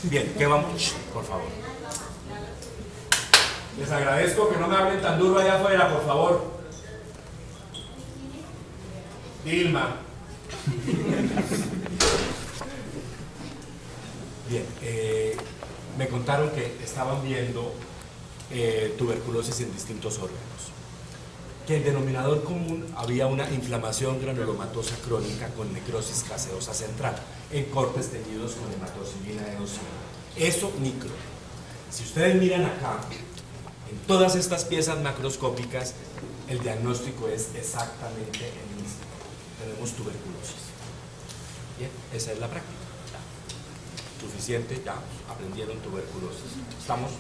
Bien, ¿qué vamos? Shh, por favor. Les agradezco que no me hablen tan duro allá afuera, por favor. Dilma. Bien, me contaron que estaban viendo tuberculosis en distintos órganos. Que el denominador común había una inflamación granulomatosa crónica con necrosis gaseosa central en cortes teñidos con hematoxilina eosina. Eso micro. Si ustedes miran acá, en todas estas piezas macroscópicas, el diagnóstico es exactamente el mismo. Tenemos tuberculosis. Bien, esa es la práctica. Suficiente, ya aprendieron tuberculosis. ¿Estamos?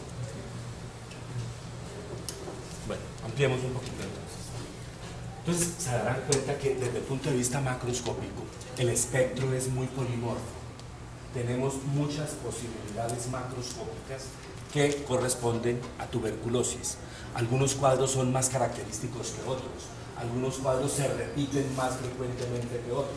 Bueno, ampliemos un poquito entonces. Entonces se darán cuenta que desde el punto de vista macroscópico el espectro es muy polimorfo. Tenemos muchas posibilidades macroscópicas que corresponden a tuberculosis. Algunos cuadros son más característicos que otros, algunos cuadros se repiten más frecuentemente que otros,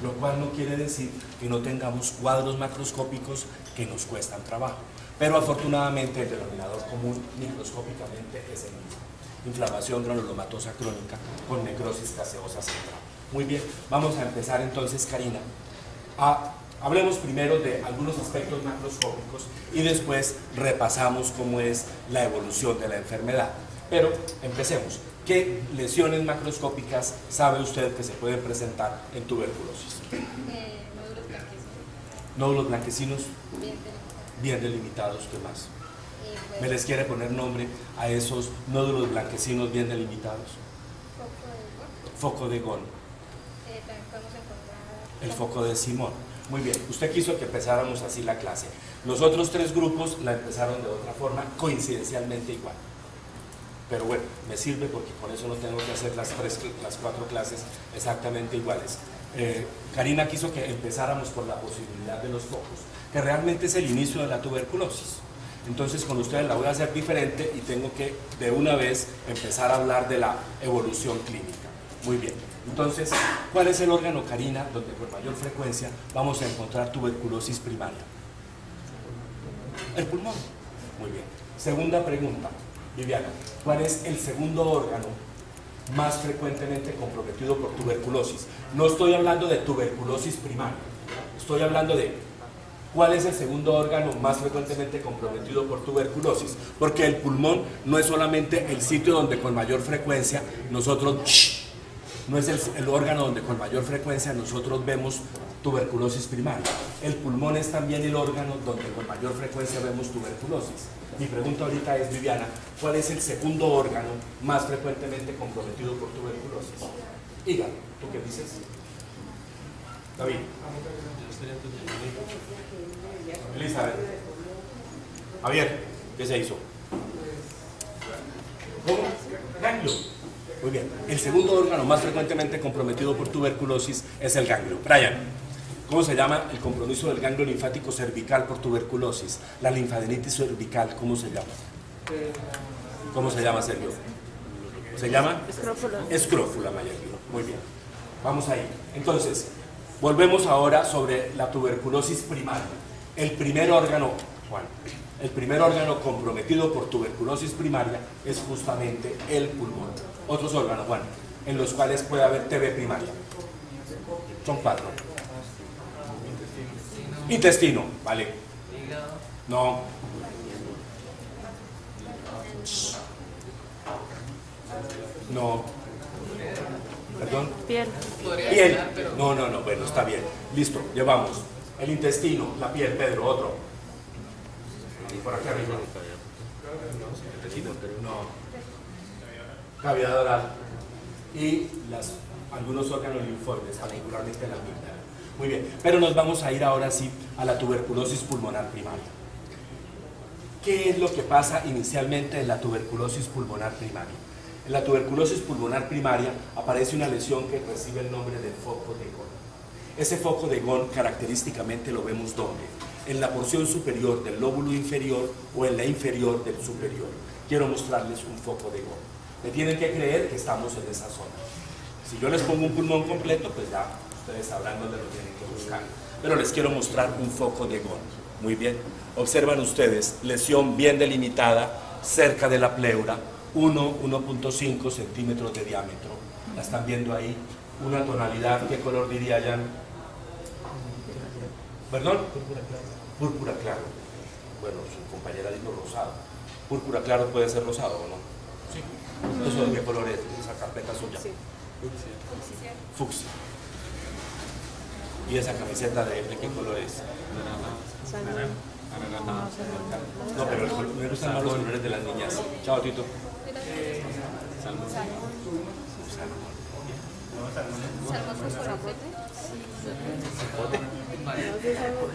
lo cual no quiere decir que no tengamos cuadros macroscópicos que nos cuestan trabajo, pero afortunadamente el denominador común microscópicamente es el mismo. Inflamación granulomatosa crónica con necrosis gaseosa central. Muy bien, vamos a empezar entonces, Karina. Hablemos primero de algunos aspectos macroscópicos y después repasamos cómo es la evolución de la enfermedad. Pero empecemos. ¿Qué lesiones macroscópicas sabe usted que se pueden presentar en tuberculosis? Nódulos blanquecinos. Nódulos blanquecinos Bien bien delimitados, ¿qué más? pues, ¿Me les quiere poner nombre a esos nódulos blanquecinos bien delimitados? foco de gol. Foco de Gone, También podemos encontrar el foco de Simón. Muy bien, usted quiso que empezáramos así la clase. Los otros tres grupos la empezaron de otra forma, coincidencialmente igual. Pero bueno, me sirve porque con eso no tengo que hacer las cuatro clases exactamente iguales. Karina quiso que empezáramos por la posibilidad de los focos, que realmente es el inicio de la tuberculosis. Entonces con ustedes la voy a hacer diferente y tengo que de una vez empezar a hablar de la evolución clínica. Muy bien, entonces, ¿cuál es el órgano, Karina, donde con mayor frecuencia vamos a encontrar tuberculosis primaria? El pulmón. Muy bien. Segunda pregunta, Viviana, ¿cuál es el segundo órgano más frecuentemente comprometido por tuberculosis? No estoy hablando de tuberculosis primaria, estoy hablando de ¿cuál es el segundo órgano más frecuentemente comprometido por tuberculosis? Porque el pulmón no es solamente el sitio donde con mayor frecuencia nosotros, no es el órgano donde con mayor frecuencia nosotros vemos tuberculosis primaria. El pulmón es también el órgano donde con mayor frecuencia vemos tuberculosis. Mi pregunta ahorita es, Viviana, ¿cuál es el segundo órgano más frecuentemente comprometido por tuberculosis? Hígado, ¿tú qué dices? David. Elizabeth. Javier, ¿qué se hizo? ¿Cómo? Ganglio. Muy bien. El segundo órgano más frecuentemente comprometido por tuberculosis es el ganglio. Brian, ¿cómo se llama el compromiso del ganglio linfático cervical por tuberculosis? La linfadenitis cervical, ¿cómo se llama? ¿Cómo se llama, Sergio? ¿Se llama? Escrófula. Escrófula mayor. Muy bien. Vamos ahí. Entonces, volvemos ahora sobre la tuberculosis primaria. El primer órgano, Juan, el primer órgano comprometido por tuberculosis primaria es justamente el pulmón. Otros órganos, Juan, en los cuales puede haber TB primaria. Son cuatro. Intestino, vale. No. No. ¿Perdón? Piel. Piel. No, bueno, está bien. Listo, llevamos el intestino, la piel, Pedro, otro. Por acá arriba. No. Cavidad oral. Y algunos órganos linfoides, particularmente la amígdala. Muy bien, pero nos vamos a ir ahora sí a la tuberculosis pulmonar primaria. ¿Qué es lo que pasa inicialmente en la tuberculosis pulmonar primaria? En la tuberculosis pulmonar primaria aparece una lesión que recibe el nombre de foco de Gone. Ese foco de Gone característicamente lo vemos ¿dónde? En la porción superior del lóbulo inferior o en la inferior del superior. Quiero mostrarles un foco de Gone. Me tienen que creer que estamos en esa zona. Si yo les pongo un pulmón completo, pues ya ustedes sabrán dónde lo tienen que buscar. Pero les quiero mostrar un foco de Gone. Muy bien. Observan ustedes, lesión bien delimitada cerca de la pleura, 1.5 centímetros de diámetro. La están viendo ahí. Una tonalidad, ¿qué color diría Jan? ¿Perdón? Púrpura claro. Púrpura claro. Bueno, su compañera dijo rosado. Púrpura claro puede ser rosado o no. Sí. ¿Eso de qué color es? Esa carpeta suya. Sí. Fucsia. Fucsia. ¿Y esa camiseta de qué color es? No, pero me gustan más los colores de las niñas. Chao, Tito. Salmón fosforescente.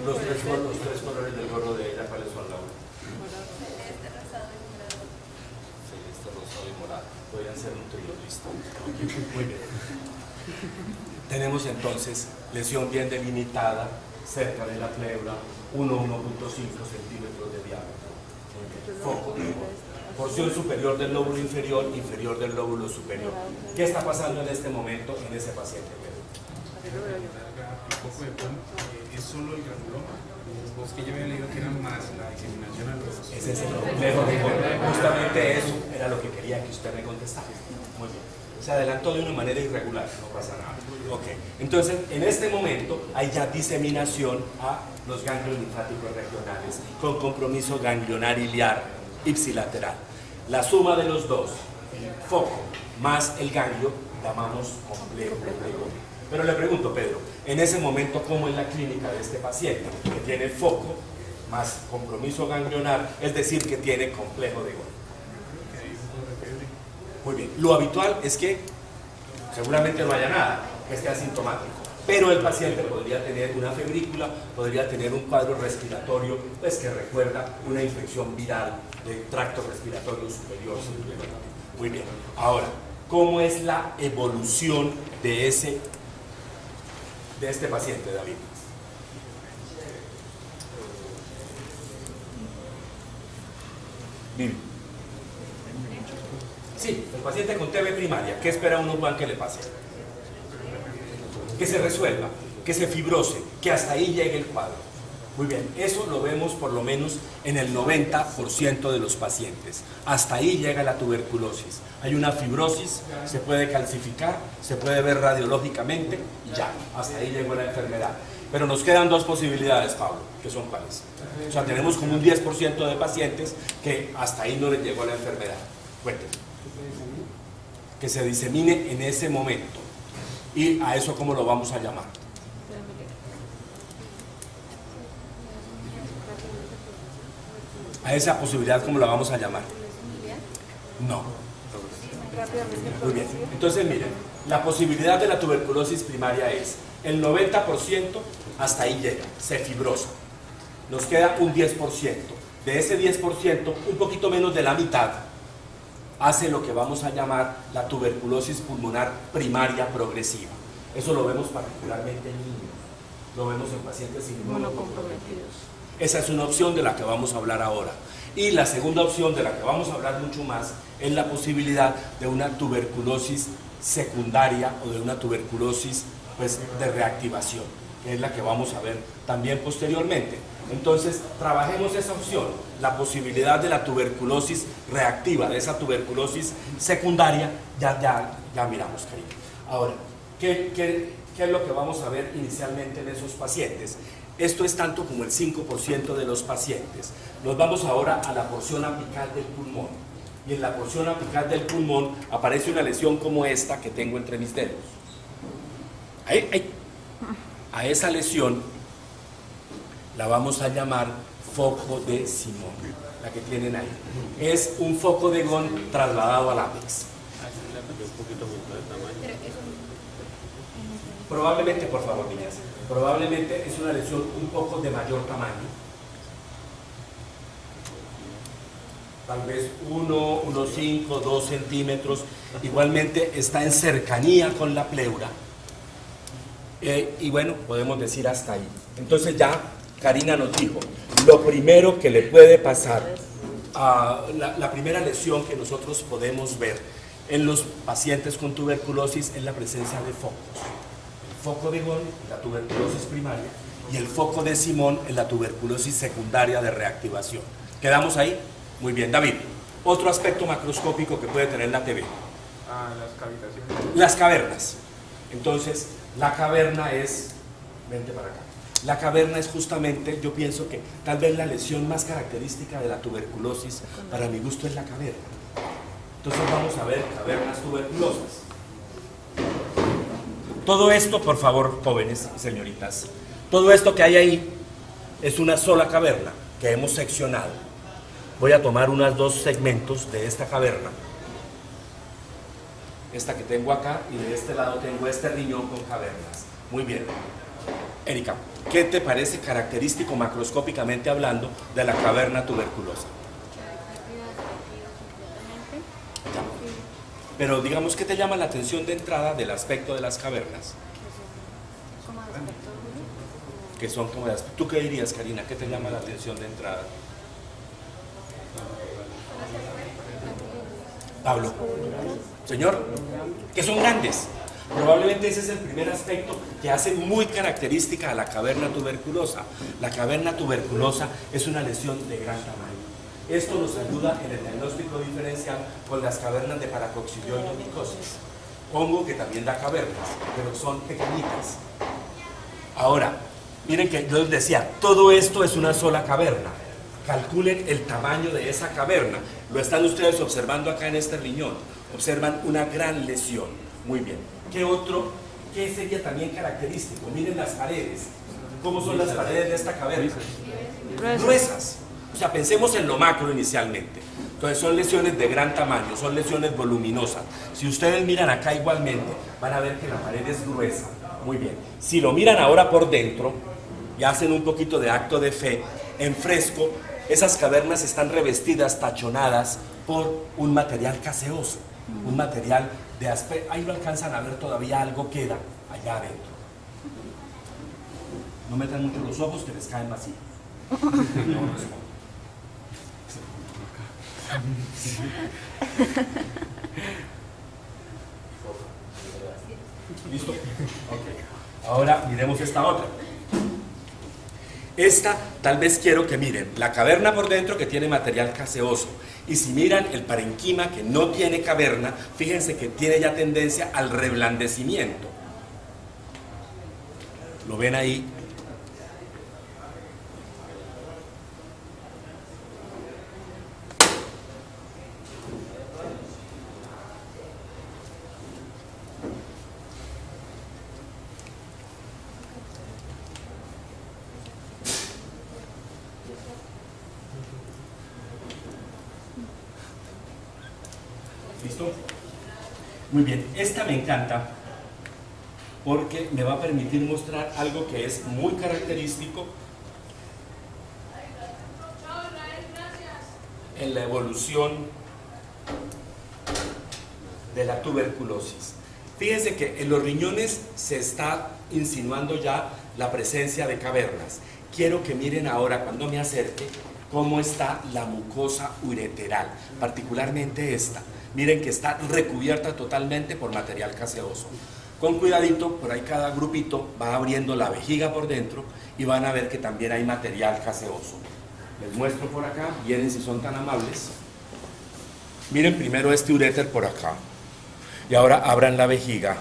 Los tres colores del gorro de ella, ¿cuáles son, Laura? Celeste, rosado y morado. Celeste, rosado y morado. Podrían ser un trío, listo. Muy bien. Tenemos entonces lesión bien delimitada cerca de la pleura, 1.5 centímetros de diámetro. Foco. Porción superior del lóbulo inferior, inferior del lóbulo superior. ¿Qué está pasando en este momento en ese paciente? Foco de Bohm es solo el granuloma. Vos que yo había leído que era más la diseminación a los... Ese es el complejo de Bohm. Justamente eso era lo que quería que usted me contestara. Muy bien. Se adelantó de una manera irregular, no pasa nada. Ok, entonces en este momento hay ya diseminación a los ganglios linfáticos regionales con compromiso ganglionar iliar ipsilateral. La suma de los dos, el foco más el ganglio, llamamos complejo de Bohm. Pero le pregunto, Pedro, en ese momento, ¿cómo es la clínica de este paciente que tiene foco más compromiso ganglionar, es decir, que tiene complejo de Bohm? Muy bien, lo habitual es que seguramente no haya nada, que esté asintomático, pero el paciente podría tener una febrícula, podría tener un cuadro respiratorio, pues que recuerda una infección viral del tracto respiratorio superior simplemente. Muy bien, ahora, ¿cómo es la evolución de este paciente, David? Vivi. Sí, el paciente con TB primaria, ¿qué espera uno, Juan, que le pase? Que se resuelva, que se fibrose, que hasta ahí llegue el cuadro. Muy bien, eso lo vemos por lo menos en el 90% de los pacientes. Hasta ahí llega la tuberculosis. Hay una fibrosis, se puede calcificar, se puede ver radiológicamente y ya, hasta ahí llegó la enfermedad. Pero nos quedan dos posibilidades, Pablo, que son cuáles. O sea, tenemos como un 10% de pacientes que hasta ahí no les llegó la enfermedad. Cuéntenme. Que se disemine en ese momento. ¿Y a eso cómo lo vamos a llamar? A esa posibilidad, ¿cómo la vamos a llamar? No. Muy bien. Entonces, miren, la posibilidad de la tuberculosis primaria es el 90% hasta ahí llega, se fibrosa. Nos queda un 10%. De ese 10%, un poquito menos de la mitad hace lo que vamos a llamar la tuberculosis pulmonar primaria progresiva. Eso lo vemos particularmente en niños, lo vemos en pacientes inmunocomprometidos. Esa es una opción de la que vamos a hablar ahora. Y la segunda opción, de la que vamos a hablar mucho más, es la posibilidad de una tuberculosis secundaria o de una tuberculosis, pues, de reactivación, que es la que vamos a ver también posteriormente. Entonces, trabajemos esa opción, la posibilidad de la tuberculosis reactiva, de esa tuberculosis secundaria, ya miramos, cariño. Ahora, ¿qué es lo que vamos a ver inicialmente en esos pacientes? Esto es tanto como el 5% de los pacientes. Nos vamos ahora a la porción apical del pulmón. Y en la porción apical del pulmón aparece una lesión como esta que tengo entre mis dedos. A esa lesión la vamos a llamar foco de Simón, la que tienen ahí. Es un foco de Bohm trasladado al ápex. Probablemente, por favor, niñas, probablemente es una lesión un poco de mayor tamaño. Tal vez 1,5, 2 centímetros. Igualmente está en cercanía con la pleura. Y bueno, podemos decir hasta ahí. Entonces ya Karina nos dijo, lo primero que le puede pasar, la primera lesión que nosotros podemos ver en los pacientes con tuberculosis es la presencia de focos. El foco de Bohm, la tuberculosis primaria, y el foco de Simón en la tuberculosis secundaria de reactivación. ¿Quedamos ahí? Muy bien, David. Otro aspecto macroscópico que puede tener la TB. Las cavitaciones. Las cavernas. Entonces, la caverna es... Vente para acá. La caverna es justamente, yo pienso que tal vez la lesión más característica de la tuberculosis, para mi gusto, es la caverna. Entonces vamos a ver cavernas tuberculosas. Todo esto, por favor, jóvenes y señoritas, todo esto que hay ahí es una sola caverna que hemos seccionado. Voy a tomar unos dos segmentos de esta caverna. Esta que tengo acá, y de este lado tengo este riñón con cavernas. Muy bien. Erika, ¿qué te parece característico macroscópicamente hablando de la caverna tuberculosa? Pero digamos, ¿qué te llama la atención de entrada del aspecto de las cavernas? Que son como de aspecto. ¿Tú qué dirías, Karina? ¿Qué te llama la atención de entrada? Pablo. Señor, que son grandes. Probablemente ese es el primer aspecto que hace muy característica a la caverna tuberculosa. La caverna tuberculosa es una lesión de gran tamaño. Esto nos ayuda en el diagnóstico diferencial con las cavernas de paracoccidioidomicosis. Hongo que también da cavernas, pero son pequeñitas. Ahora, miren que yo les decía, todo esto es una sola caverna. Calculen el tamaño de esa caverna. Lo están ustedes observando acá en este riñón. Observan una gran lesión. Muy bien. ¿Qué sería también característico? Miren las paredes. ¿Cómo son las paredes de esta caverna? Gruesas. O sea, pensemos en lo macro inicialmente. Entonces son lesiones de gran tamaño, son lesiones voluminosas. Si ustedes miran acá igualmente, van a ver que la pared es gruesa. Muy bien. Si lo miran ahora por dentro y hacen un poquito de acto de fe, en fresco, esas cavernas están revestidas, tachonadas por un material caseoso, un material de aspecto. Ahí lo alcanzan a ver, todavía algo queda allá adentro. No metan mucho los ojos que les caen vacíos. No respondo. ¿Listo? Ok. Ahora miremos esta otra. Esta tal vez quiero que miren la caverna por dentro, que tiene material caseoso, y si miran el parenquima, que no tiene caverna, fíjense que tiene ya tendencia al reblandecimiento. ¿Lo ven ahí? ¿Listo? Muy bien, esta me encanta porque me va a permitir mostrar algo que es muy característico en la evolución de la tuberculosis. Fíjense que en los riñones se está insinuando ya la presencia de cavernas. Quiero que miren ahora, cuando me acerque, cómo está la mucosa ureteral, particularmente esta. Miren que está recubierta totalmente por material caseoso. Con cuidadito, por ahí cada grupito va abriendo la vejiga por dentro y van a ver que también hay material caseoso. Les muestro por acá, vienen si son tan amables. Miren primero este uréter por acá. Y ahora abran la vejiga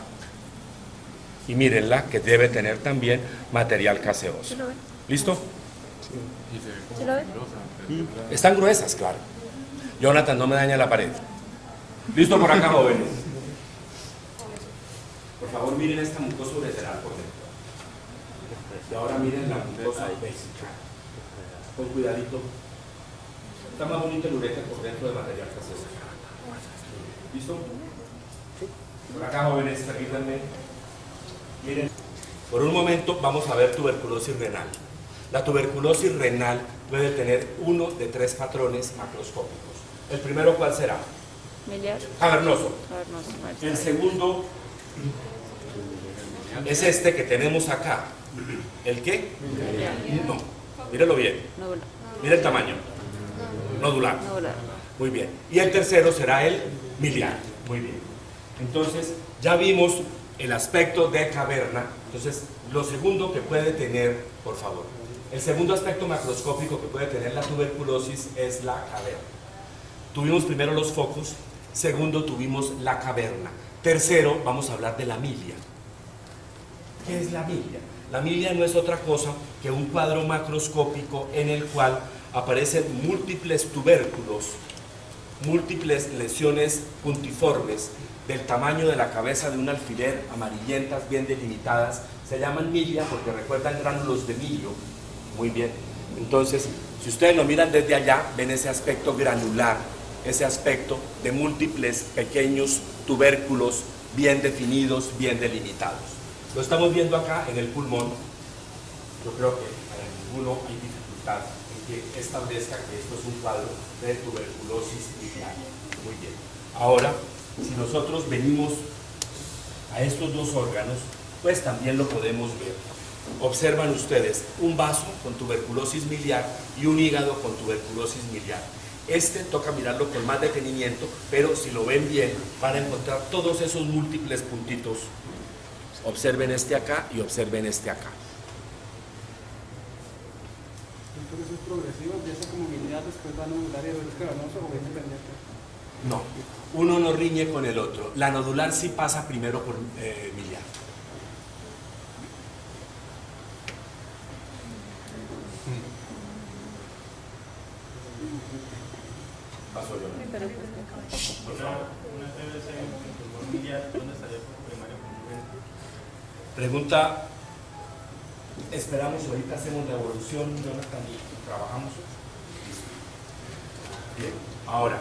y mírenla, que debe tener también material caseoso. ¿Listo? ¿Se lo ven? Están gruesas, claro. Jonathan, no me daña la pared. ¿Listo por acá, jóvenes? Por favor, miren esta mucosa ureteral por dentro. Y ahora miren la mucosa bésica. Con cuidadito. Está más bonito el uréter por dentro de material caseoso. ¿Listo? Por acá, jóvenes, permítanme. Miren, por un momento vamos a ver tuberculosis renal. La tuberculosis renal puede tener uno de tres patrones macroscópicos. ¿El primero cuál será? Miliar. Cavernoso. El segundo es este que tenemos acá. ¿El qué? No. Míralo bien. Mira el tamaño. Nodular. Muy bien. Y el tercero será el miliar. Muy bien. Entonces, ya vimos el aspecto de caverna. Entonces, lo segundo que puede tener, por favor, el segundo aspecto macroscópico que puede tener la tuberculosis es la caverna. Tuvimos primero los focos, segundo tuvimos la caverna, tercero vamos a hablar de la milia. ¿Qué es la milia? La milia no es otra cosa que un cuadro macroscópico en el cual aparecen múltiples tubérculos, múltiples lesiones puntiformes del tamaño de la cabeza de un alfiler, amarillentas, bien delimitadas. Se llaman milia porque recuerdan gránulos de milio. Muy bien. Entonces, si ustedes lo miran desde allá, ven ese aspecto granular, ese aspecto de múltiples pequeños tubérculos bien definidos, bien delimitados. Lo estamos viendo acá en el pulmón. Yo creo que para ninguno hay dificultad en que establezca que esto es un cuadro de tuberculosis miliar. Muy bien. Ahora, si nosotros venimos a estos dos órganos, pues también lo podemos ver. Observan ustedes un vaso con tuberculosis miliar y un hígado con tuberculosis miliar. Este toca mirarlo con más detenimiento, pero si lo ven bien van a encontrar todos esos múltiples puntitos. Observen este acá y observen este acá. Entonces es progresivo, empieza como miliar, después va a nodular y después cavernoso o es independiente. No, uno no riñe con el otro. La nodular sí pasa primero por miliar. Paso yo. Pregunta, esperamos, ahorita hacemos la evolución, Jonathan, y trabajamos. Bien, ahora,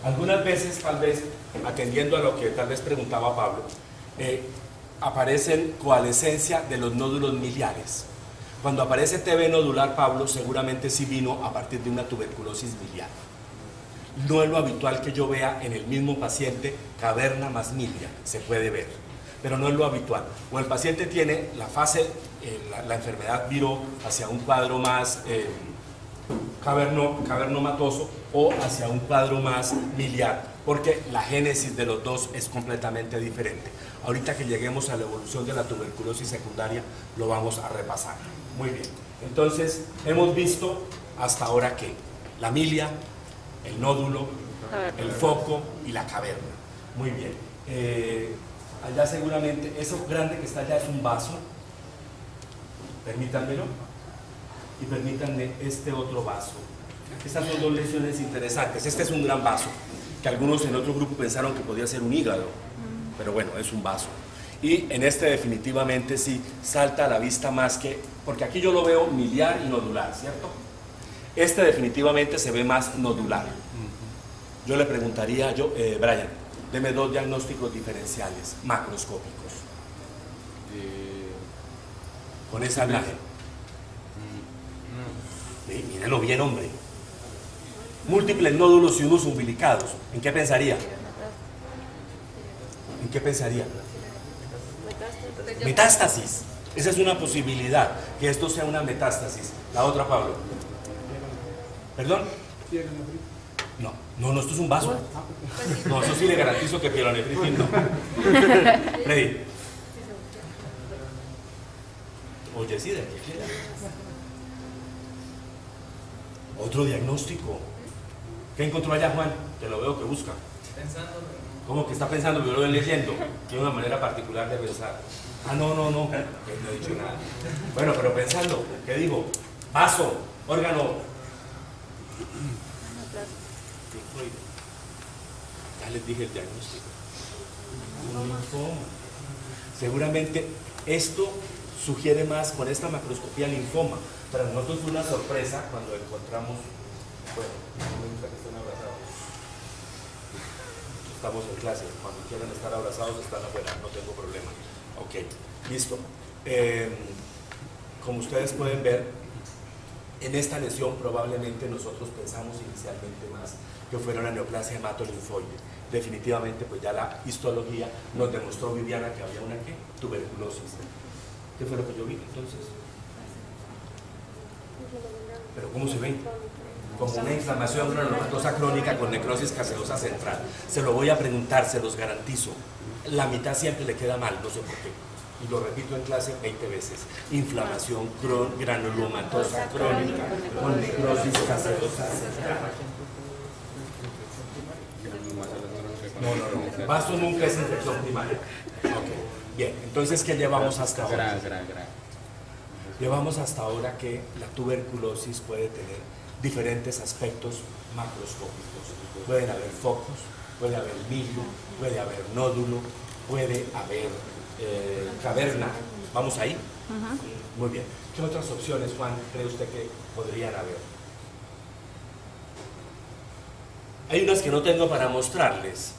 algunas veces, tal vez, atendiendo a lo que tal vez preguntaba Pablo, aparecen coalescencia de los nódulos miliares. Cuando aparece TB nodular, Pablo, seguramente sí vino a partir de una tuberculosis miliar. No es lo habitual que yo vea en el mismo paciente caverna más milia, se puede ver, pero no es lo habitual. O el paciente tiene la fase, la enfermedad viró hacia un cuadro más cavernomatoso o hacia un cuadro más miliar, porque la génesis de los dos es completamente diferente. Ahorita que lleguemos a la evolución de la tuberculosis secundaria, lo vamos a repasar. Muy bien, entonces hemos visto hasta ahora que la milia, el nódulo, el foco y la caverna. Muy bien. Allá seguramente, eso grande que está allá es un vaso. Permítanmelo. Y permítanme este otro vaso. Estas son dos lesiones interesantes. Este es un gran vaso, que algunos en otro grupo pensaron que podía ser un hígado, pero bueno, es un vaso. Y en este definitivamente sí salta a la vista más que, porque aquí yo lo veo miliar y nodular, ¿cierto? Este definitivamente se ve más nodular. Yo le preguntaría, Brian, deme dos diagnósticos diferenciales macroscópicos con esa imagen. Mírenlo bien, hombre. Múltiples nódulos y unos umbilicados. ¿En qué pensaría? ¿En qué pensaría? Metástasis. Esa es una posibilidad, que esto sea una metástasis. La otra, Pablo. ¿Perdón? No, esto es un vaso. No, eso sí le garantizo que pielonefritis no. Freddy. Oye, sí, de aquí quiera. Otro diagnóstico. ¿Qué encontró allá, Juan? Te lo veo que busca. Pensando. ¿Cómo que está pensando? Yo lo voy leyendo. Tiene una manera particular de pensar. Ah, no. No he dicho nada. Bueno, pero pensando, ¿qué digo? Vaso, órgano. Ya les dije el diagnóstico. Un linfoma. Seguramente esto sugiere más con esta macroscopía linfoma. Para nosotros fue una sorpresa cuando encontramos. Bueno, no me gusta que estén abrazados. Estamos en clase. Cuando quieran estar abrazados, están afuera. No tengo problema. Ok, listo. Como ustedes pueden ver, en esta lesión probablemente nosotros pensamos inicialmente más que fuera una neoplasia hematolinfoide. Definitivamente, pues ya la histología nos demostró, Viviana, que había una tuberculosis. ¿Qué fue lo que yo vi entonces? Pero ¿cómo se ve? Como una inflamación granulomatosa crónica con necrosis caseosa central. Se lo voy a preguntar, se los garantizo. la mitad siempre le queda mal, no sé por qué. Y lo repito en clase 20 veces. Inflamación granulomatosa crónica con necrosis caseosa central. No. Vaso nunca es infección primaria. Ok. Bien, entonces, ¿qué llevamos hasta ahora? Llevamos hasta ahora que la tuberculosis puede tener diferentes aspectos macroscópicos. Pueden haber focos, puede haber milio, puede haber nódulo, puede haber caverna. ¿Vamos ahí? Muy bien. ¿Qué otras opciones, Juan, cree usted que podrían haber? Hay unas que no tengo para mostrarles.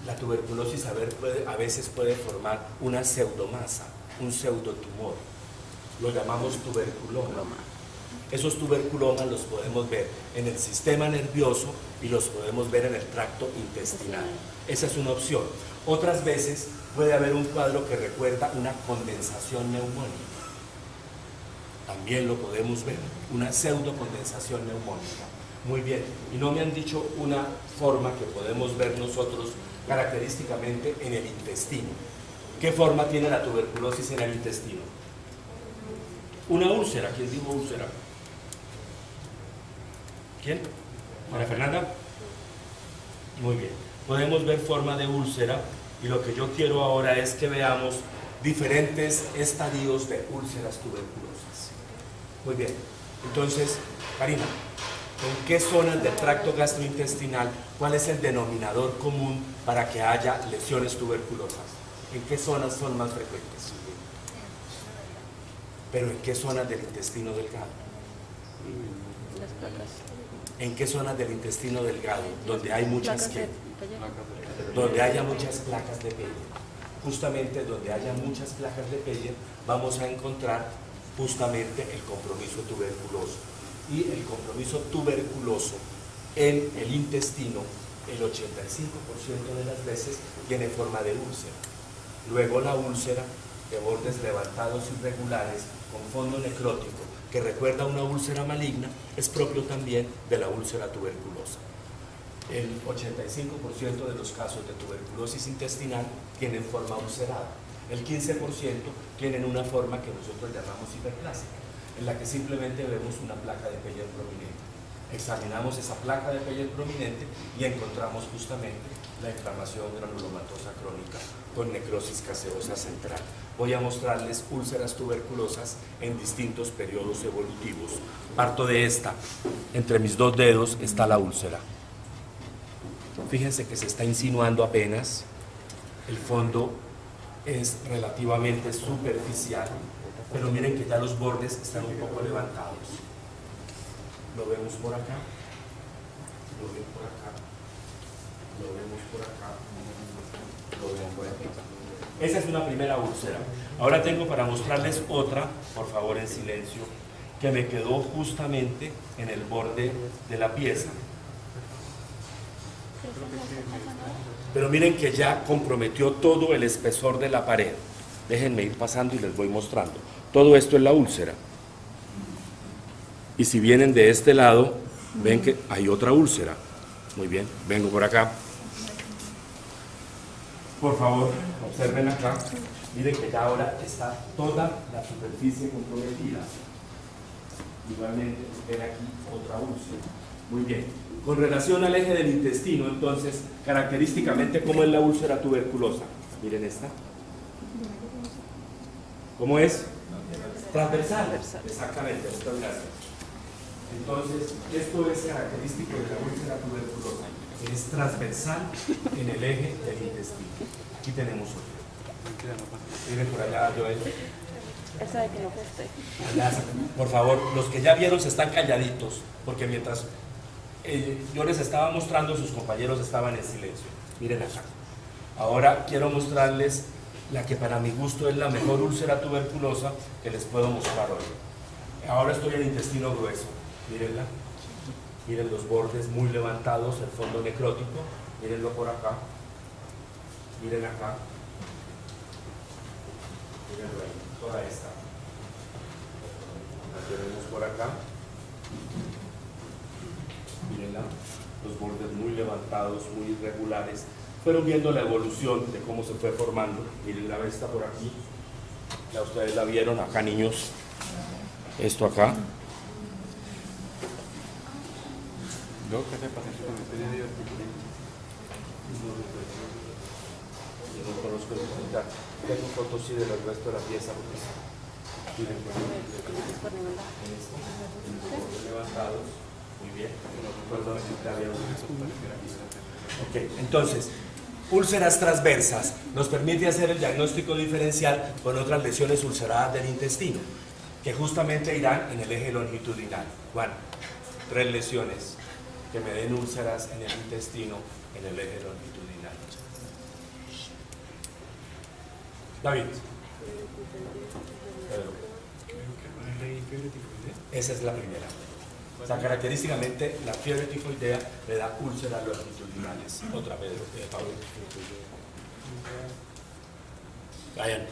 La tuberculosis a veces puede formar una pseudomasa, un pseudotumor. Lo llamamos tuberculoma. Esos tuberculomas los podemos ver en el sistema nervioso y los podemos ver en el tracto intestinal. Esa es una opción. Otras veces puede haber un cuadro que recuerda una condensación neumónica. También lo podemos ver, una pseudocondensación neumónica. Muy bien, y no me han dicho una forma que podemos ver nosotros característicamente en el intestino. ¿Qué forma tiene la tuberculosis en el intestino? Una úlcera. ¿Quién dijo úlcera? ¿Quién? ¿María Fernanda? Muy bien. Podemos ver forma de úlcera y lo que yo quiero ahora es que veamos diferentes estadios de úlceras tuberculosas. Muy bien. Entonces, Karina, ¿en qué zonas del tracto gastrointestinal, cuál es el denominador común para que haya lesiones tuberculosas? ¿En qué zonas son más frecuentes? ¿Pero en qué zonas del intestino delgado? Las placas. ¿En qué zonas del intestino delgado? Donde hay muchas Placas de donde haya muchas placas de Peyer. Justamente donde haya muchas placas de Peyer vamos a encontrar justamente el compromiso tuberculoso. Y el compromiso tuberculoso en el intestino, el 85% de las veces tiene forma de úlcera. Luego la úlcera de bordes levantados irregulares con fondo necrótico que recuerda una úlcera maligna es propio también de la úlcera tuberculosa. El 85% de los casos de tuberculosis intestinal tienen forma ulcerada. El 15% tienen una forma que nosotros llamamos hiperplásica, en la que simplemente vemos una placa de Peyer prominente. Examinamos esa placa de Peyer prominente y encontramos justamente la inflamación granulomatosa crónica con necrosis caseosa central. Voy a mostrarles úlceras tuberculosas en distintos periodos evolutivos. Parto de esta. Entre mis dos dedos está la úlcera. Fíjense que se está insinuando apenas. El fondo es relativamente superficial, pero miren que ya los bordes están un poco levantados. Lo vemos por acá, lo vemos por acá, lo vemos por acá, lo vemos por acá. Esa es una primera úlcera. Ahora tengo para mostrarles otra, por favor en silencio, que me quedó justamente en el borde de la pieza. Pero miren que ya comprometió todo el espesor de la pared. Déjenme ir pasando y les voy mostrando. Todo esto es la úlcera. Y si vienen de este lado, ven que hay otra úlcera. Muy bien, vengo por acá. Por favor, observen acá. Miren que ya ahora está toda la superficie comprometida. Igualmente, ven aquí otra úlcera. Muy bien. Con relación al eje del intestino, entonces, característicamente, ¿cómo es la úlcera tuberculosa? Miren esta. ¿Cómo es? Transversal. Exactamente, muchas gracias. Entonces, esto es característico de la úlcera tuberculosa. Es transversal en el eje del intestino. Aquí tenemos otro. Miren por allá, Joel. Esa de que no guste. Allá, por favor, los que ya vieron se están calladitos, porque mientras yo les estaba mostrando, sus compañeros estaban en silencio. Miren acá. Ahora quiero mostrarles la que para mi gusto es la mejor úlcera tuberculosa que les puedo mostrar hoy. Ahora estoy en intestino grueso. Mírenla. Miren los bordes muy levantados, el fondo necrótico. Mírenlo por acá. Miren acá. Mírenlo ahí. Toda esta. La tenemos por acá. Mírenla, los bordes muy levantados, muy irregulares, fueron viendo la evolución de cómo se fue formando. Miren, la está por aquí, ya ustedes la vieron acá, niños, esto acá. ¿Qué te pasa con este video? No conozco el resultado. Tengo fotos sí del resto de la pieza. Miren, levantados. Muy bien. Perdón, ok, entonces, úlceras transversas nos permite hacer el diagnóstico diferencial con otras lesiones ulceradas del intestino, que justamente irán en el eje longitudinal. Juan, 3 lesiones que me den úlceras en el intestino en el eje longitudinal. David. Esa es la primera. O sea, característicamente la fiebre tifoidea le da úlceras longitudinales. Otra vez, Pablo. Brian.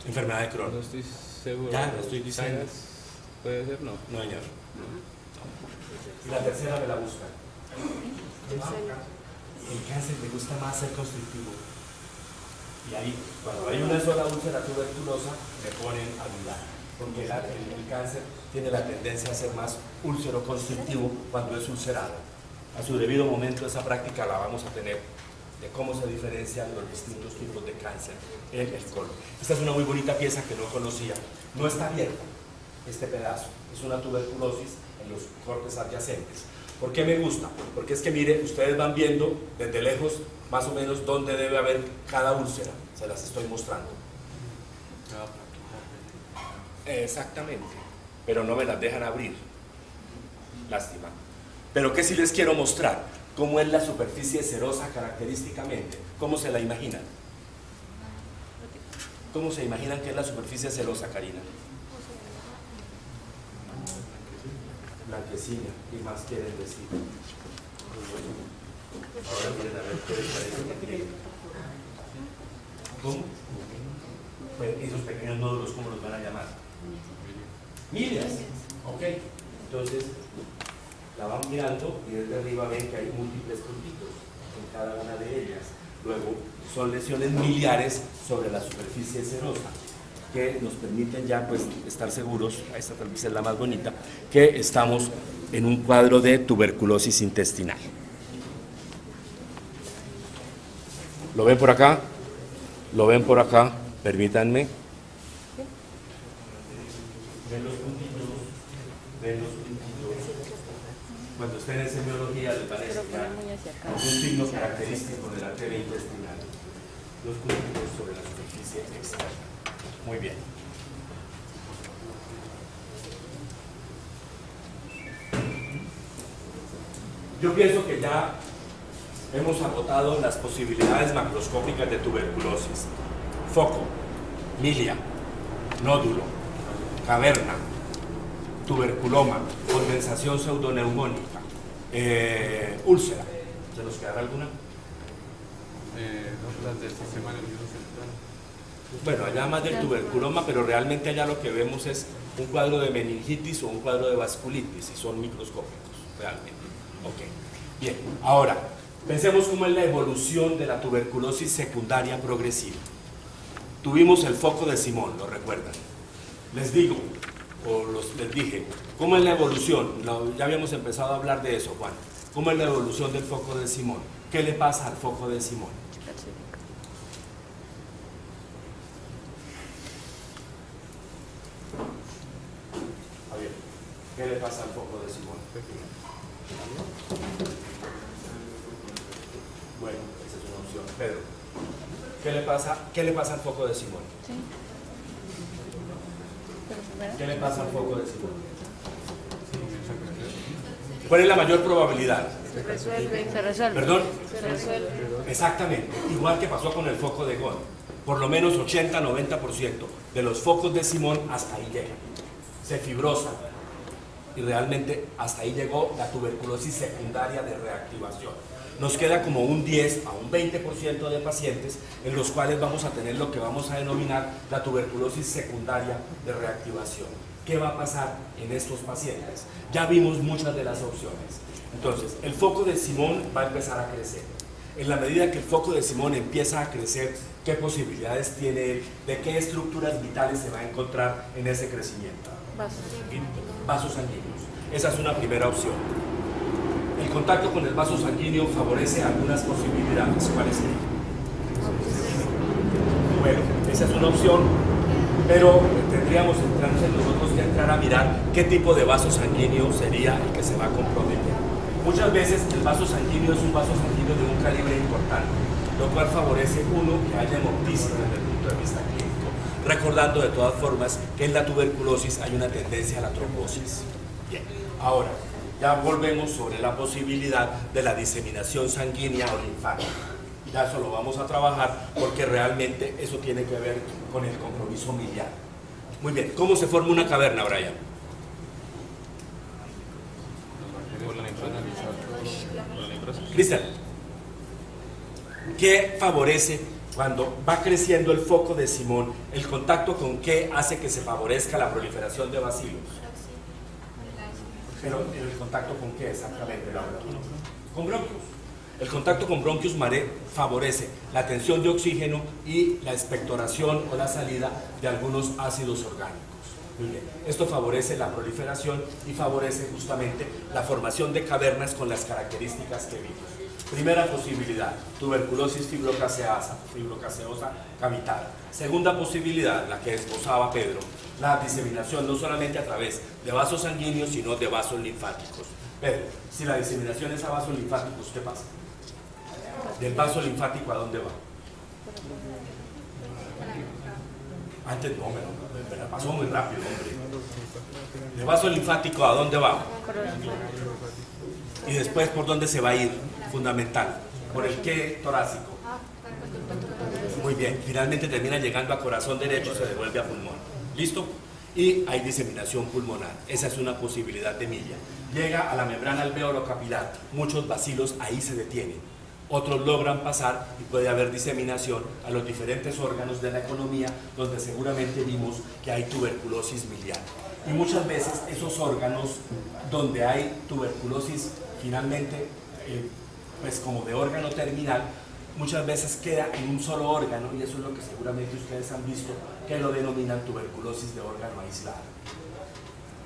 Enfermedad de Crohn. No estoy seguro. Ya, lo estoy diciendo. ¿Puede ser? No. No, señor. Y la tercera me la buscan. El cáncer le gusta más ser constructivo. Y ahí, cuando hay una sola úlcera tuberculosa, me ponen a dudar. Porque el cáncer tiene la tendencia a ser más úlcero-constrictivo cuando es ulcerado. A su debido momento esa práctica la vamos a tener de cómo se diferencian los distintos tipos de cáncer en el colon. Esta es una muy bonita pieza que no conocía. No está abierta este pedazo. Es una tuberculosis en los cortes adyacentes. ¿Por qué me gusta? Porque es que mire, ustedes van viendo desde lejos más o menos dónde debe haber cada úlcera. Se las estoy mostrando. Exactamente, pero no me las dejan abrir. Lástima. Pero ¿qué sí les quiero mostrar? ¿Cómo es la superficie serosa característicamente? ¿Cómo se la imaginan? ¿Cómo se imaginan que es la superficie serosa, Karina? Blanquecina. ¿Qué más quieren decir? Ahora miren a ver qué les parece. ¿Cómo? Pues esos pequeños nódulos, ¿cómo los van a llamar? Milias. Ok. Entonces, la van mirando y desde arriba ven que hay múltiples puntitos en cada una de ellas. Luego, son lesiones miliares sobre la superficie serosa que nos permiten ya pues estar seguros, esta tal vez es la más bonita, que estamos en un cuadro de tuberculosis intestinal. ¿Lo ven por acá? ¿Lo ven por acá? Permítanme. Ven los puntitos, ven los puntitos. Cuando estén en semiología les van a enseñar un signo característico de la arteria intestinal. Los puntitos sobre la superficie externa. Muy bien. Yo pienso que ya hemos agotado las posibilidades macroscópicas de tuberculosis. Foco, milia, nódulo, caverna, tuberculoma, condensación pseudoneumónica, úlcera. ¿Se nos quedará alguna? Las del sistema nervioso central. Bueno, allá más del tuberculoma, pero realmente allá lo que vemos es un cuadro de meningitis o un cuadro de vasculitis, y son microscópicos, realmente. Ok, bien, ahora, pensemos cómo es la evolución de la tuberculosis secundaria progresiva. Tuvimos el foco de Simón, ¿lo recuerdan? Les digo, les dije, ¿cómo es la evolución? Ya habíamos empezado a hablar de eso, Juan. ¿Cómo es la evolución del foco de Simón? ¿Qué le pasa al foco de Simón? Javier, ¿qué le pasa al foco de Simón? Bueno, esa es una opción. Pedro, ¿qué le pasa al foco de Simón? Sí. ¿Qué le pasa al foco de Simón? ¿Cuál es la mayor probabilidad? Se resuelve. Se resuelve. ¿Perdón? Se resuelve. Exactamente, igual que pasó con el foco de Gon. Por lo menos 80-90% de los focos de Simón hasta ahí llegan. Se fibrosan. Y realmente hasta ahí llegó la tuberculosis secundaria de reactivación. Nos queda como un 10 a un 20% de pacientes en los cuales vamos a tener lo que vamos a denominar la tuberculosis secundaria de reactivación. ¿Qué va a pasar en estos pacientes? Ya vimos muchas de las opciones. Entonces, el foco de Simón va a empezar a crecer. En la medida que el foco de Simón empieza a crecer, ¿qué posibilidades tiene él? ¿De qué estructuras vitales se va a encontrar en ese crecimiento? Vasos sanguíneos. Esa es una primera opción. El contacto con el vaso sanguíneo favorece algunas posibilidades. ¿Cuáles serían? Bueno, esa es una opción, pero tendríamos entonces nosotros que entrar a mirar qué tipo de vaso sanguíneo sería el que se va a comprometer. Muchas veces el vaso sanguíneo es un vaso sanguíneo de un calibre importante, lo cual favorece uno que haya hemoptisis desde el punto de vista clínico, recordando de todas formas que en la tuberculosis hay una tendencia a la trombosis. Bien, ahora ya volvemos sobre la posibilidad de la diseminación sanguínea o linfática. Ya eso lo vamos a trabajar porque realmente eso tiene que ver con el compromiso miliar. Muy bien, ¿cómo se forma una caverna, Brian? Cristian, ¿qué favorece cuando va creciendo el foco de Simón? ¿El contacto con qué hace que se favorezca la proliferación de bacilos? Pero ¿el contacto con qué exactamente, Laura? Con bronquios. El contacto con bronquios favorece la tensión de oxígeno y la expectoración o la salida de algunos ácidos orgánicos. Muy bien. Esto favorece la proliferación y favorece justamente la formación de cavernas con las características que vimos. Primera posibilidad, tuberculosis fibrocaseosa cavital. Segunda posibilidad, la que esbozaba Pedro, la diseminación no solamente a través de vasos sanguíneos, sino de vasos linfáticos. Pedro, si la diseminación es a vasos linfáticos, ¿qué pasa? ¿Del vaso linfático a dónde va? Antes no, me la pasó muy rápido, hombre. ¿Del vaso linfático a dónde va? Y después, ¿por dónde se va a ir? Fundamental. ¿Por el qué torácico? Muy bien. Finalmente termina llegando a corazón derecho y se devuelve a pulmón. ¿Listo? Y hay diseminación pulmonar. Esa es una posibilidad de Milla. Llega a la membrana alveolo-capilar. Muchos bacilos ahí se detienen. Otros logran pasar y puede haber diseminación a los diferentes órganos de la economía, donde seguramente vimos que hay tuberculosis miliar. Y muchas veces esos órganos donde hay tuberculosis finalmente, pues como de órgano terminal, muchas veces queda en un solo órgano, y eso es lo que seguramente ustedes han visto, que lo denominan tuberculosis de órgano aislado.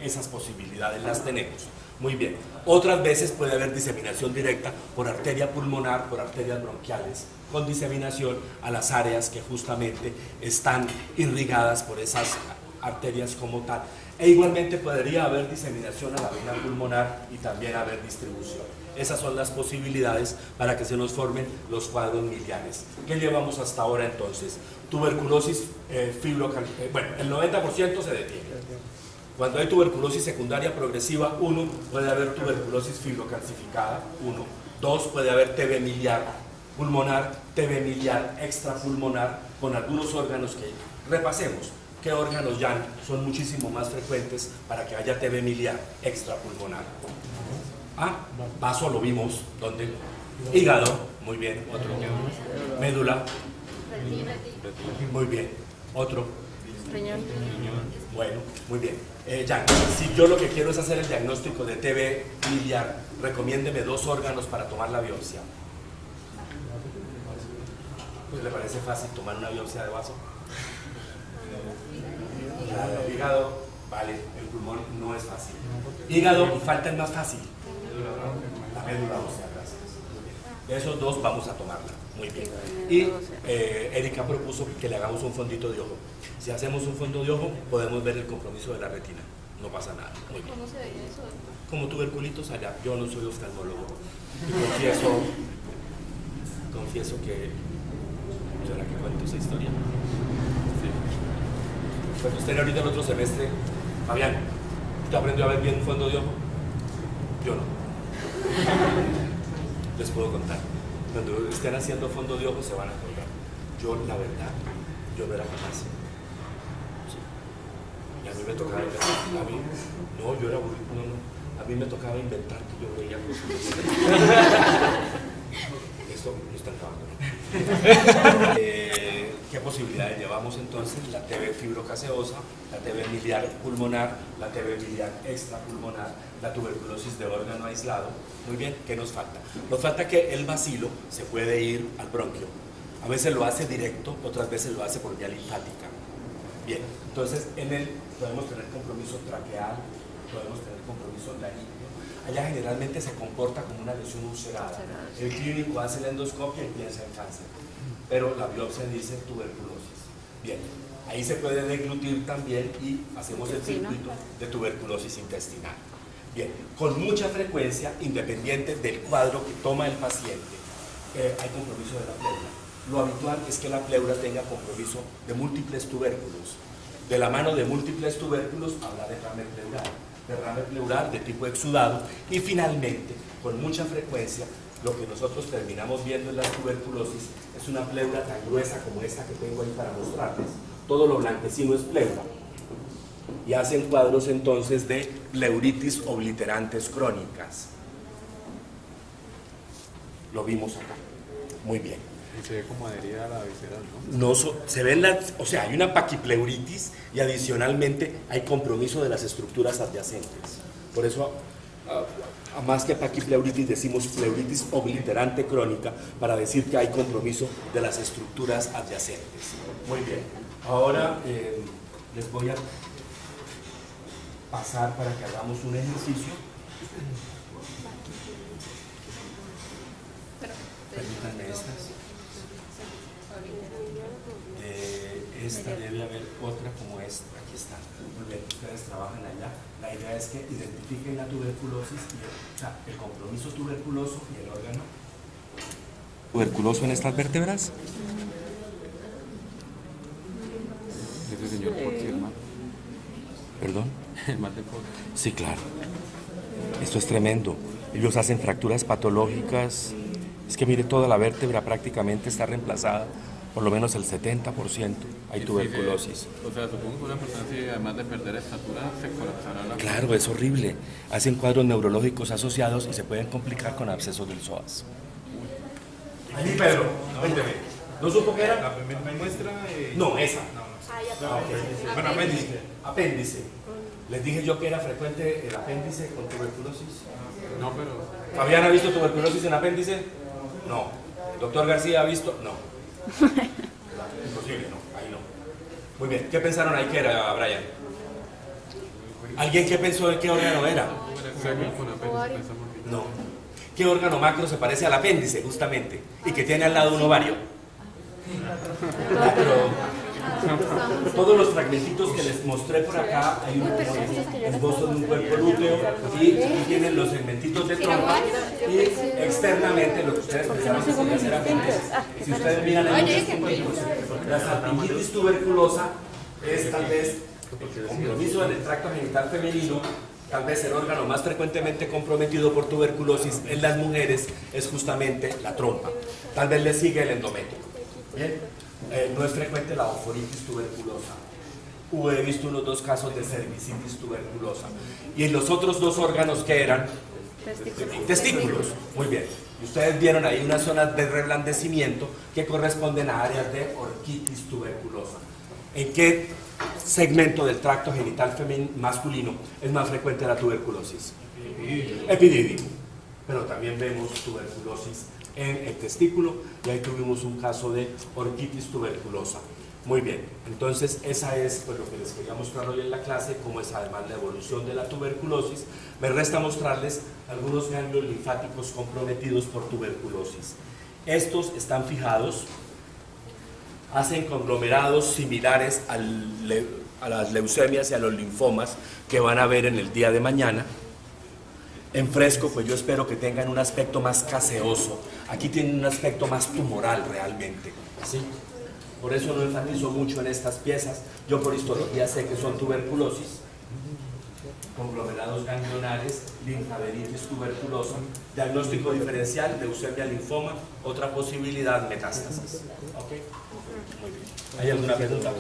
Esas posibilidades las tenemos. Muy bien. Otras veces puede haber diseminación directa por arteria pulmonar, por arterias bronquiales, con diseminación a las áreas que justamente están irrigadas por esas arterias como tal. E igualmente podría haber diseminación a la vena pulmonar y también haber distribución. Esas son las posibilidades para que se nos formen los cuadros miliares. ¿Qué llevamos hasta ahora entonces? Tuberculosis bueno, el 90% se detiene. Cuando hay tuberculosis secundaria progresiva, 1, puede haber tuberculosis fibrocalcificada, 1. 2, puede haber TB miliar pulmonar, TB miliar extrapulmonar, con algunos órganos que repasemos. ¿Qué órganos ya son muchísimo más frecuentes para que haya TB miliar extrapulmonar? Vaso lo vimos, ¿dónde? Hígado, muy bien, otro. Médula, muy bien, otro. Riñón. Bueno, muy bien. Jan, si yo lo que quiero es hacer el diagnóstico de TB miliar, recomiéndeme 2 órganos para tomar la biopsia. ¿Pues le parece fácil tomar una biopsia de vaso? El hígado, vale, el pulmón no es fácil. Hígado y falta el más fácil. La médula ósea, gracias. De esos 2 vamos a tomarla. Muy bien. Y Erika propuso que le hagamos un fondito de ojo. Si hacemos un fondo de ojo, podemos ver el compromiso de la retina. No pasa nada. Muy bien. ¿Cómo se veía eso? Como tuberculitos allá. Yo no soy oftalmólogo. Y confieso que... ¿Será que cuento esa historia? Sí. Pues usted ahorita el otro semestre, Fabián, ¿usted aprendió a ver bien un fondo de ojo? Yo no. Les puedo contar. Cuando estén haciendo fondo de ojo se van a acordar. Yo, la verdad, yo no era capaz. Sí. Y a mí me tocaba inventar. No, yo era aburrido. No. A mí me tocaba inventar que yo veía cosas. Esto no está acabando, ¿no? ¿Qué posibilidades llevamos entonces? La TB fibrocaseosa, la TB miliar pulmonar, la TB miliar extrapulmonar, la tuberculosis de órgano aislado. Muy bien, ¿qué nos falta? Nos falta que el bacilo se puede ir al bronquio. A veces lo hace directo, otras veces lo hace por vía linfática. Bien, entonces en él podemos tener compromiso traqueal, podemos tener compromiso laríngeo. Allá generalmente se comporta como una lesión ulcerada. El clínico hace la endoscopia y piensa en cáncer, pero la biopsia dice tuberculosis. Bien, ahí se puede deglutir también y hacemos el circuito de tuberculosis intestinal. Bien, con mucha frecuencia, independiente del cuadro que toma el paciente, hay compromiso de la pleura. Lo habitual es que la pleura tenga compromiso de múltiples tubérculos. De la mano de múltiples tubérculos habrá derrame pleural de tipo exudado, y finalmente, con mucha frecuencia, lo que nosotros terminamos viendo en la tuberculosis es una pleura tan gruesa como esta que tengo ahí para mostrarles. Todo lo blanquecino es pleura, y hacen cuadros entonces de pleuritis obliterantes crónicas. Lo vimos acá. Muy bien. Y se ve como adherida a la visceral, ¿no? No se ven o sea, hay una paquipleuritis y adicionalmente hay compromiso de las estructuras adyacentes. Por eso, a más que paquipleuritis, decimos pleuritis obliterante crónica para decir que hay compromiso de las estructuras adyacentes. Muy bien. Ahora les voy a pasar para que hagamos un ejercicio. Permítanme estas. Esta debe haber otra como esta. Aquí está. Muy bien, ustedes trabajan allá. La idea es que identifiquen la tuberculosis, o sea, el compromiso tuberculoso y el órgano tuberculoso en estas vértebras. Ese señor Porti, hermano. ¿Perdón? El mal de Porti. Sí, claro. Esto es tremendo. Ellos hacen fracturas patológicas. Es que mire, toda la vértebra prácticamente está reemplazada, por lo menos el 70%. Hay tuberculosis. O sea, supongo que una persona, si además de perder estatura, se colapsará la... Claro, es horrible. Hacen cuadros neurológicos asociados y se pueden complicar con abscesos del psoas. Allí, Pedro, cuénteme. ¿No supo qué era? La primera muestra... No, esa. No. Bueno, apéndice. Apéndice. Les dije yo que era frecuente el apéndice con tuberculosis. No, pero... ¿Fabián ha visto tuberculosis en apéndice? No. ¿Doctor García ha visto? No. Imposible, no. Ahí no. Muy bien. ¿Qué pensaron ahí que era, Brian? ¿Alguien qué pensó de qué órgano era? No. ¿Qué órgano macro se parece al apéndice, justamente? Y que tiene al lado un ovario. Pero todos los fragmentitos que les mostré por acá, hay un esbozo de un cuerpo lúteo y aquí tienen los segmentitos de trompa y externamente lo que ustedes pensaban que podía ser apéndice. Si ustedes miran en muchos cuerpos, la salpingitis tuberculosa es tal vez el compromiso del tracto genital femenino. Tal vez el órgano más frecuentemente comprometido por tuberculosis en las mujeres es justamente la trompa. Tal vez le sigue el endometrio. Bien, no es frecuente la oforitis tuberculosa. He visto unos 2 casos de cervicitis tuberculosa. Y en los otros 2 órganos que eran testículos. Muy bien. Y ustedes vieron ahí unas zonas de reblandecimiento que corresponden a áreas de orquitis tuberculosa. ¿En qué segmento del tracto genital masculino es más frecuente la tuberculosis? Epidídico. Pero también vemos tuberculosis en el testículo y ahí tuvimos un caso de orquitis tuberculosa. Muy bien, entonces esa es pues, lo que les quería mostrar hoy en la clase, cómo es además la evolución de la tuberculosis. Me resta mostrarles algunos ganglios linfáticos comprometidos por tuberculosis. Estos están fijados, hacen conglomerados similares a las leucemias y a los linfomas que van a ver en el día de mañana. En fresco, pues yo espero que tengan un aspecto más caseoso. Aquí tienen un aspecto más tumoral realmente, ¿sí? Por eso no enfatizo mucho en estas piezas. Yo por histología sé que son tuberculosis, conglomerados ganglionares, linfadenitis tuberculosa, diagnóstico diferencial, leucemia, linfoma, otra posibilidad, metástasis. ¿Ok? Muy bien. ¿Hay alguna pregunta?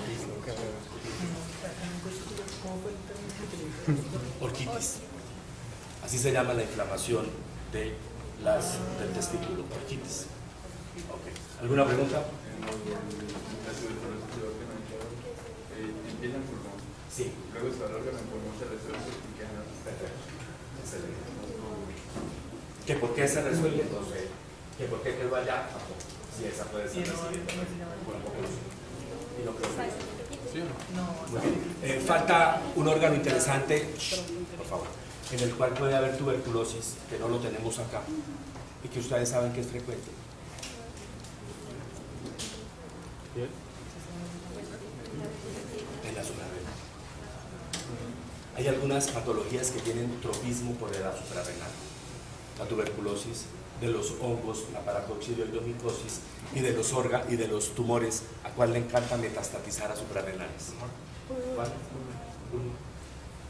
Orquitis. Así se llama la inflamación del testículo, orquitis. Ok. ¿Alguna pregunta? Empieza en pulmón, Sí. luego se alarga en pulmón, se resuelve y queda en la Perfecto. Excelente. ¿Que por qué se resuelve? No sé. ¿Que por qué quedó allá? Tampoco. Sí, esa puede ser la siguiente. Bueno, poco no sé. Y no creo que... ¿Sí o no? Muy bien. Falta un órgano interesante, por favor, en el cual puede haber tuberculosis, que no lo tenemos acá, y que ustedes saben que es frecuente. En la suprarrenal. Hay algunas patologías que tienen tropismo por la suprarrenal. La tuberculosis, de los hongos, la paracoccidioidomicosis y de los tumores, a cual le encanta metastatizar a suprarrenales. ¿Cuál?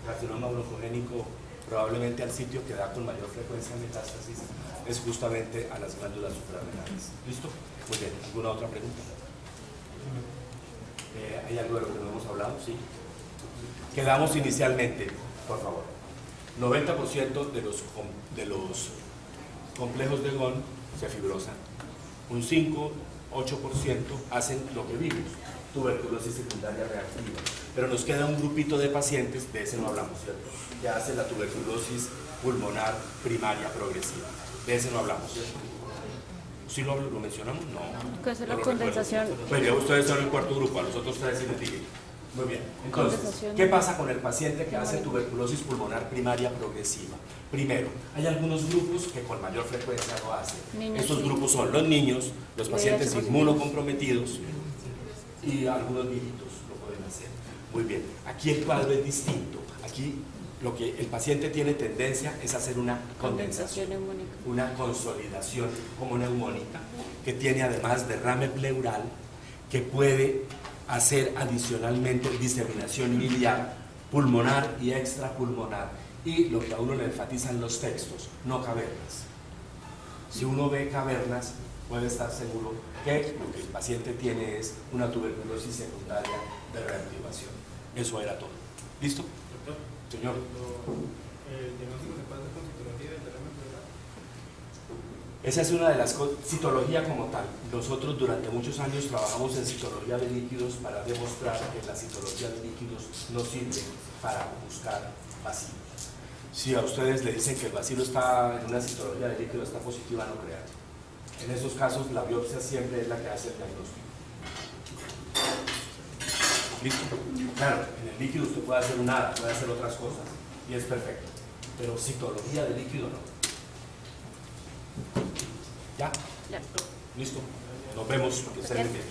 Carcinoma broncogenito, probablemente al sitio que da con mayor frecuencia metástasis es justamente a las glándulas suprarrenales. ¿Listo? Muy bien. ¿Alguna otra pregunta? ¿Hay algo de lo que no hemos hablado? Sí. Quedamos inicialmente, por favor. 90% de los complejos de Ghon se fibrosan. Un 5-8% hacen lo que vimos, tuberculosis secundaria reactiva. Pero nos queda un grupito de pacientes, de ese no hablamos, ¿cierto? Que hacen la tuberculosis pulmonar primaria progresiva. De ese no hablamos, ¿cierto? ¿Sí lo mencionamos? No. ¿Qué es la No lo condensación? recuerdo. Pues ya ustedes son el cuarto grupo, a los otros tres sí les dije. Muy bien. Entonces, Condensación. ¿qué pasa con el paciente que hace tuberculosis pulmonar primaria progresiva? Primero, hay algunos grupos que con mayor frecuencia lo hacen. Niños, Estos sí. grupos son los niños, los pacientes VIH inmunocomprometidos y algunos viejitos lo pueden hacer. Muy bien. Aquí el cuadro es distinto. Aquí lo que el paciente tiene tendencia es hacer una condensación, neumónica. una consolidación como neumónica, que tiene además derrame pleural, que puede hacer adicionalmente diseminación miliar, pulmonar y extrapulmonar. Y lo que a uno le enfatizan los textos, no cavernas. Si uno ve cavernas, puede estar seguro que lo que el paciente tiene es una tuberculosis secundaria de reactivación. Eso era todo. ¿Listo? Doctor, Señor. ¿el diagnóstico se puede hacer con citología del derrame pleural? Esa es una de las cosas, citología como tal. Nosotros durante muchos años trabajamos en citología de líquidos para demostrar que la citología de líquidos no sirve para buscar vacilos. Si a ustedes le dicen que el vacilo está en una citología de líquidos, está positiva, no crean. En esos casos la biopsia siempre es la que hace el diagnóstico. ¿Listo? Claro, en el líquido usted puede hacer un ADA, puede hacer otras cosas y es perfecto. Pero citología de líquido no. ¿Ya? Ya. ¿Listo? Nos vemos, que estén bien.